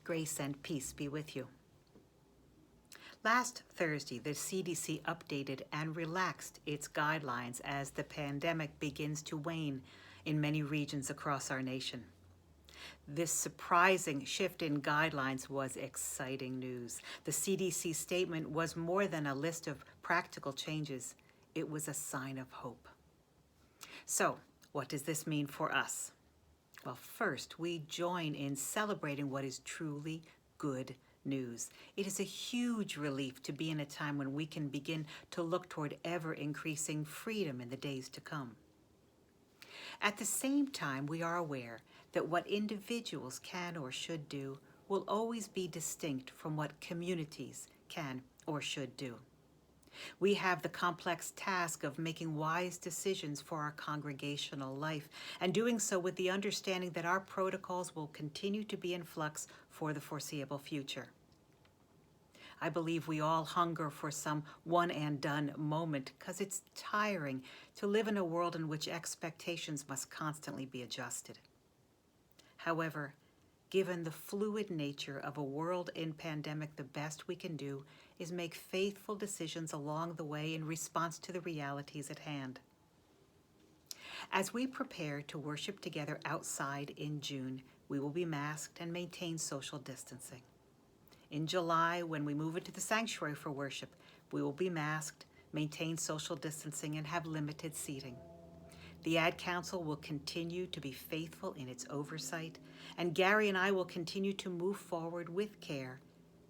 Grace and peace be with you. Last Thursday, the CDC updated and relaxed its guidelines as the pandemic begins to wane in many regions across our nation. This surprising shift in guidelines was exciting news. The CDC statement was more than a list of practical changes. It was a sign of hope. So, what does this mean for us? Well, first, we join in celebrating what is truly good news. It is a huge relief to be in a time when we can begin to look toward ever-increasing freedom in the days to come. At the same time, we are aware that what individuals can or should do will always be distinct from what communities can or should do. We have the complex task of making wise decisions for our congregational life, and doing so with the understanding that our protocols will continue to be in flux for the foreseeable future. I believe we all hunger for some one-and-done moment because it's tiring to live in a world in which expectations must constantly be adjusted. However, given the fluid nature of a world in pandemic, the best we can do is make faithful decisions along the way in response to the realities at hand. As we prepare to worship together outside in June, we will be masked and maintain social distancing. In July, when we move into the sanctuary for worship, we will be masked, maintain social distancing, and have limited seating. The Ad Council will continue to be faithful in its oversight, and Gary and I will continue to move forward with care,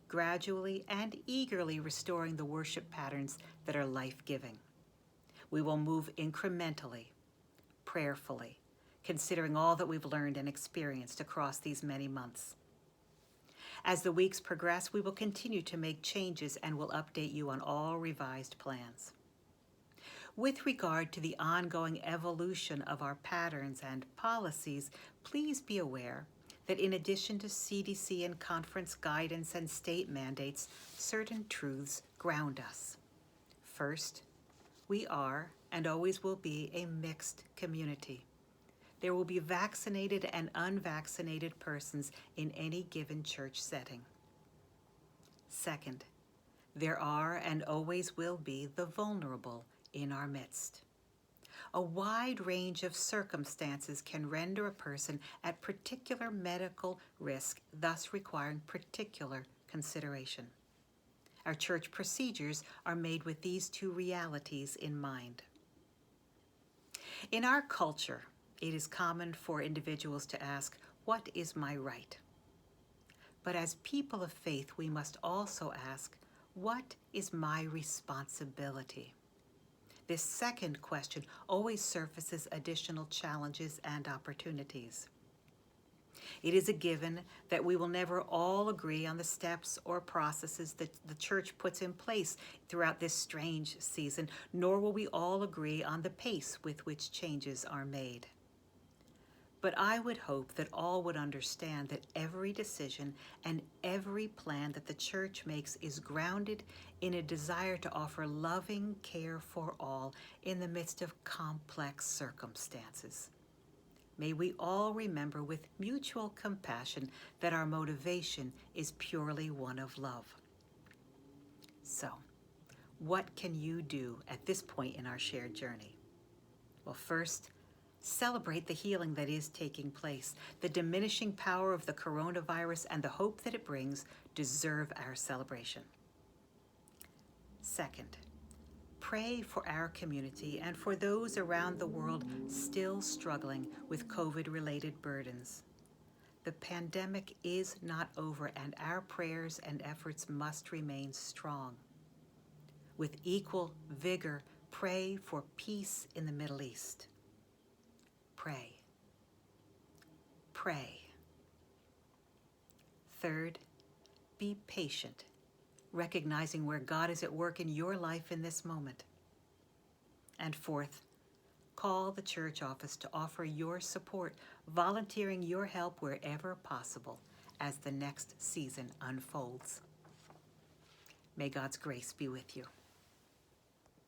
gradually and eagerly restoring the worship patterns that are life-giving. We will move incrementally, prayerfully, considering all that we've learned and experienced across these many months. As the weeks progress, we will continue to make changes and will update you on all revised plans. With regard to the ongoing evolution of our patterns and policies, please be aware that in addition to CDC and conference guidance and state mandates, certain truths ground us. First, we are and always will be a mixed community. There will be vaccinated and unvaccinated persons in any given church setting. Second, there are and always will be the vulnerable in our midst. A wide range of circumstances can render a person at particular medical risk, thus requiring particular consideration. Our church procedures are made with these two realities in mind. In our culture, it is common for individuals to ask, "What is my right?" But as people of faith, we must also ask, "What is my responsibility?" This second question always surfaces additional challenges and opportunities. It is a given that we will never all agree on the steps or processes that the church puts in place throughout this strange season, nor will we all agree on the pace with which changes are made. But I would hope that all would understand that every decision and every plan that the church makes is grounded in a desire to offer loving care for all in the midst of complex circumstances. May we all remember with mutual compassion that our motivation is purely one of love. So, what can you do at this point in our shared journey? Well, first, celebrate the healing that is taking place. The diminishing power of the coronavirus and the hope that it brings deserve our celebration. Second, pray for our community and for those around the world still struggling with COVID-related burdens. The pandemic is not over, and our prayers and efforts must remain strong. With equal vigor, pray for peace in the Middle East. Pray. Pray. Third, be patient, recognizing where God is at work in your life in this moment. And fourth, call the church office to offer your support, volunteering your help wherever possible as the next season unfolds. May God's grace be with you.